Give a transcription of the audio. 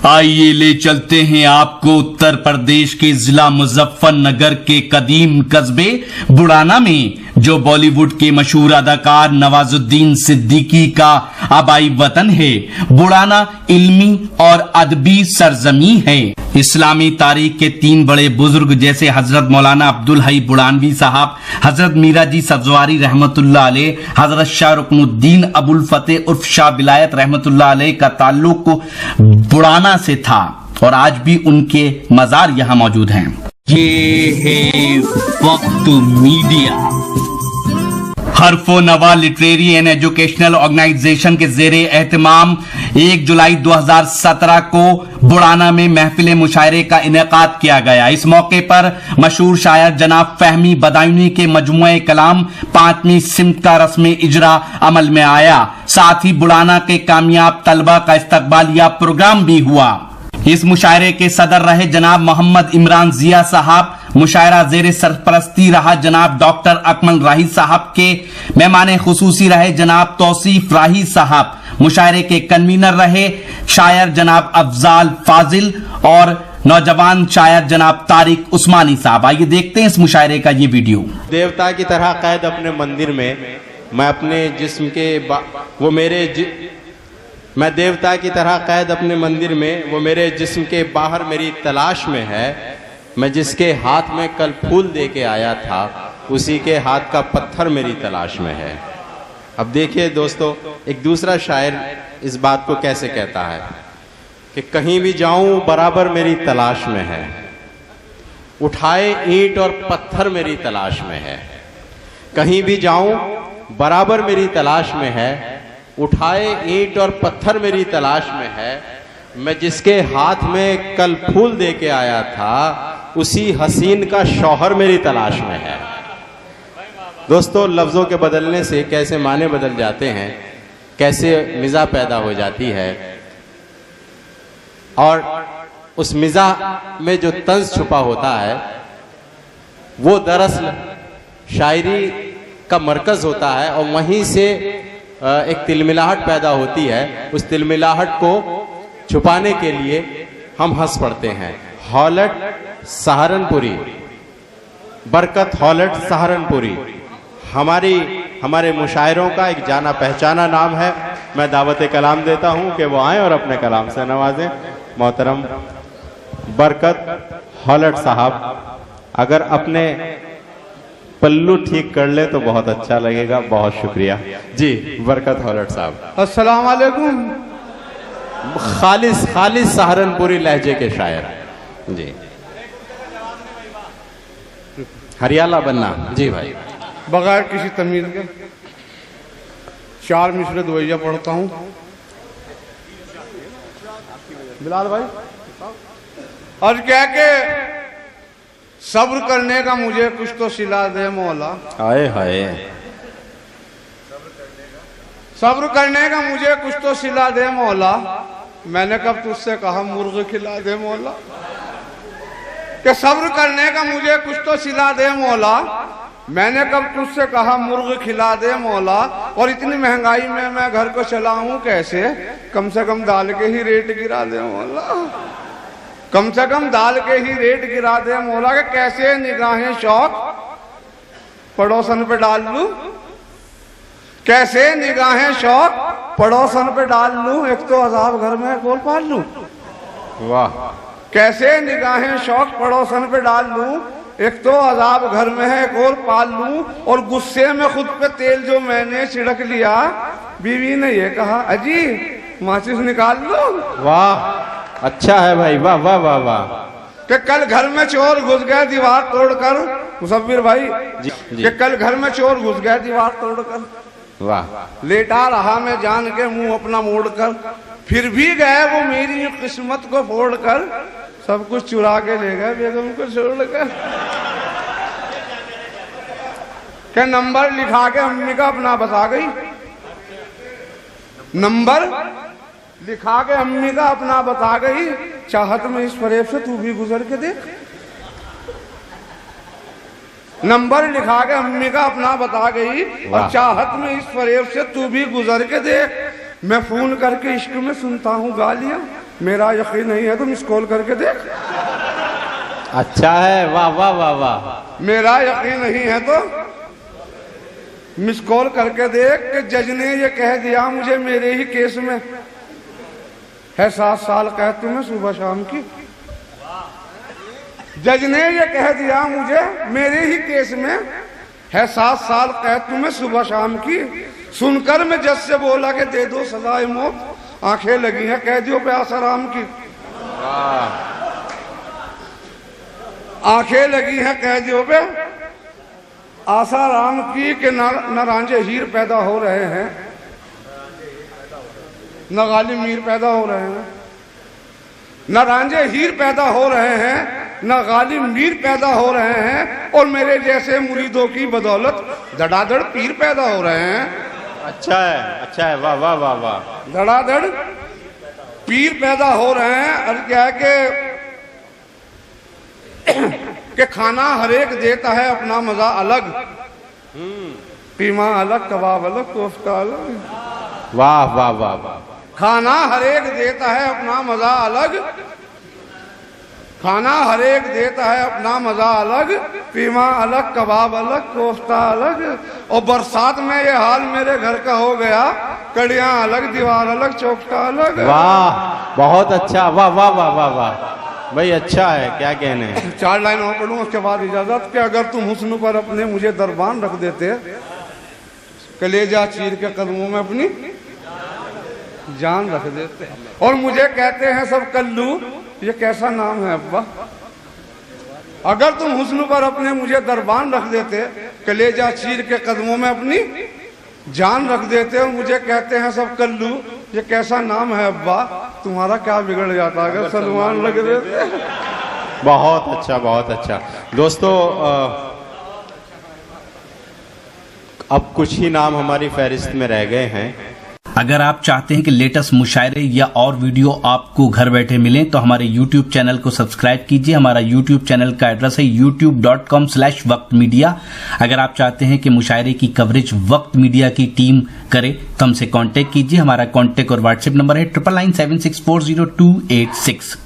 आइए ले चलते हैं आपको उत्तर प्रदेश के जिला मुजफ्फरनगर के कदीम कस्बे बुड़ाना में, जो बॉलीवुड के मशहूर अदाकार नवाजुद्दीन सिद्दीकी का आबाई वतन है। बुड़ाना इल्मी और अदबी सरजमी है। इस्लामी तारीख के तीन बड़े बुजुर्ग जैसे हजरत मौलाना अब्दुल हई बुड़ानवी साहब, हजरत मीरा जी सब्जवारी रहमतुल्लाह अलैह, हजरत शाह रुकनुद्दीन अबुल फतेह उर्फ शाह विलायत रहमतुल्लाह अलैह का ताल्लुक बुड़ाना से था और आज भी उनके मजार यहां मौजूद हैं। ये है वक्त मीडिया। हरफो नवा लिटरेरी एंड एजुकेशनल ऑर्गेनाइजेशन के जेरे एहतमाम 1 जुलाई 2017 को बुड़ाना में महफिल मुशायरे का इनेकाद किया गया। इस मौके पर मशहूर शायर जनाब फहमी बदायूनी के मजमुए कलाम 5वीं सिमत का रस्म इजरा अमल में आया। साथ ही बुड़ाना के कामयाब तलबा का इस्तकबालिया प्रोग्राम भी हुआ। इस मुशायरे के सदर रहे जनाब मोहम्मद इमरान जिया साहब। मुशायरा जेर सरपरस्ती रहा जनाब डॉक्टर अकमल राही साहब के। मेहमान खुसूसी रहे जनाब तौसीफ राही साहब। मुशायरे के कन्वीनर रहे शायर जनाब अफजाल फाजिल और नौजवान शायर जनाब तारिक उस्मानी साहब। आइए देखते हैं इस मुशायरे का ये वीडियो। देवता की तरह कैद अपने मंदिर में, मैं अपने जिस्म के मैं देवता की तरह कैद अपने मंदिर में, वो मेरे जिस्म के बाहर मेरी तलाश में है। मैं जिसके हाथ में कल फूल दे के आया था, उसी के हाथ का पत्थर मेरी तलाश में है। अब देखिए दोस्तों, एक दूसरा शायर इस बात को कैसे कहता है कि कहीं भी जाऊं बराबर मेरी तलाश में है, उठाए ईंट और पत्थर मेरी तलाश में है। कहीं भी जाऊं बराबर मेरी तलाश में है, उठाए ईंट और पत्थर मेरी तलाश में है। मैं जिसके हाथ में कल फूल दे के आया था, उसी हसीन का शौहर मेरी तलाश में है। दोस्तों, लफ्ज़ों के बदलने से कैसे माने बदल जाते हैं, कैसे मिज़ा पैदा हो जाती है, और उस मिज़ा में जो तंज छुपा होता है वो दरअसल शायरी का मरकज़ होता है, और वहीं से एक तिलमिलाहट पैदा होती है। उस तिलमिलाहट को छुपाने के लिए हम हंस पड़ते हैं। हॉलट सहारनपुरी, बरकत हॉलट सहारनपुरी हमारे मुशायरों का एक जाना पहचाना नाम है। मैं दावत कलाम देता हूं कि वो आएं और अपने कलाम से नवाजें। मोहतरम बरकत हॉलट साहब, अगर अपने पल्लू ठीक कर ले तो बहुत अच्छा लगेगा। बहुत शुक्रिया जी। बरकत हॉलट साहब। अस्सलाम वालेकुम। खालिस सहारनपुरी लहजे के शायर जी। हरियाला बनना जी भाई। बगैर किसी तमीज के 4 मिसरे दुआइया पढ़ता हूँ। बिलाल भाई, और क्या के सब्र करने का मुझे कुछ तो सिला दे मौला। हाय हाय। सब्र करने का मुझे कुछ तो सिला दे मौला। मैंने कब तुझसे कहा मुर्ग खिला दे मौला। कि सब्र करने का मुझे कुछ तो सिला दे मौला। मैंने कब तुझसे कहा मुर्ग खिला दे मौला। और इतनी महंगाई में मैं घर को चलाऊं कैसे, कम से कम दाल के ही रेट गिरा दे मौला। कम से कम दाल के ही रेट गिरा दे मौला। के कैसे निगाहें शौक पड़ोसन पे डाल लूं, कैसे निगाहें शौक पड़ोसन पे डाल लूं। एक तो अजाब घर में एक और पाल लूं। वाह। कैसे निगाहें शौक पड़ोसन पे डाल लूं, एक तो अजाब घर में है एक और पाल लूं। और गुस्से में खुद पे तेल जो मैंने छिड़क लिया, बीवी ने ये कहा अजी माचिस निकाल लो। वाह, अच्छा है भाई। वाह वाह वाह वाह। कि कल घर में चोर घुस गया दीवार तोड़कर, मुसव्विर भाई जी। कि कल घर में चोर घुस गया दीवार तोड़कर। वाह। लेटा रहा मैं जान के मुंह अपना मोड़कर, फिर भी गए वो मेरी किस्मत को फोड़कर। सब कुछ चुरा के ले गए बेगम को छोड़कर। क्या नंबर लिखा के अम्मी का अपना बता गई। नंबर लिखा के अम्मी का अपना बता गई। चाहत में इस फरेब से तू भी गुजर के देख। नंबर लिखा के अम्मी का अपना बता गई, और चाहत में इस फरेब से तू भी गुजर के देख। मैं फोन करके इश्क में सुनता हूँ गालियां, मेरा यकीन नहीं है तो मिस कॉल करके देख। अच्छा है, वाह वाह वाह वाह। मेरा यकीन नहीं है तो मिस कॉल करके देख कि जज ने ये कह दिया मुझे मेरे ही केस में है 7 साल कैद तुम्हें सुबह शाम की। जज ने ये कह दिया मुझे मेरे ही केस में है 7 साल कैद तुम्हें सुबह शाम की। सुनकर मैं जज से बोला कि दे दो सजाए मौत, आंखें लगी हैं कैदियों पे आसाराम की। आंखें लगी हैं कैदियों पे आसाराम की कि न रांझे हीर पैदा हो रहे हैं न गालिब मीर पैदा हो रहे हैं, न रांझे हीर पैदा हो रहे हैं न गालिब मीर पैदा हो रहे हैं, और मेरे जैसे मुरीदों की बदौलत धड़ाधड़ पीर पैदा हो रहे हैं। अच्छा है, वाह वाह वाह वाह। धड़ाधड़ पीर पैदा हो रहे हैं। और क्या है कि खाना हरेक देता है अपना मजा अलग, कीमा अलग, कबाब अलग, कोफ्ता अलग। वाह वाह वाह वाह। खाना हरेक देता है अपना मजा अलग, खाना हरेक देता है अपना मजा अलग, कीमा अलग, कबाब अलग, कोफ्ता अलग। और बरसात में ये हाल मेरे घर का हो गया, कड़ियां अलग, दीवार अलग, चौखटा अलग। वाह बहुत अच्छा, वाह वाह वाह वाह वाह भाई, अच्छा है, क्या कहने हैं। 4 लाइन और पढ़ूं उसके बाद इजाजत कि अगर तुम हुस्न पर अपने मुझे दरबान रख देते, कलेजा चीर के कदमों में अपनी जान रख देते, और मुझे कहते हैं सब कल्लू, ये कैसा नाम है अब्बा। अगर तुम हुस्न पर अपने मुझे दरबान रख देते, कलेजा चीर के कदमों में अपनी जान रख देते, और मुझे कहते हैं सब कल्लू, ये कैसा नाम है अब्बा, तुम्हारा क्या बिगड़ जाता अगर सलमान लग देते। बहुत अच्छा, बहुत अच्छा। दोस्तों अब कुछ ही नाम हमारी फहरिस्त में रह गए हैं। अगर आप चाहते हैं कि लेटेस्ट मुशायरे या और वीडियो आपको घर बैठे मिलें तो हमारे YouTube चैनल को सब्सक्राइब कीजिए। हमारा YouTube चैनल का एड्रेस है youtube.com/वक्त मीडिया। अगर आप चाहते हैं कि मुशायरे की कवरेज वक्त मीडिया की टीम करे तो हमसे कांटेक्ट कीजिए। हमारा कांटेक्ट और व्हाट्सएप नंबर है 9997640286।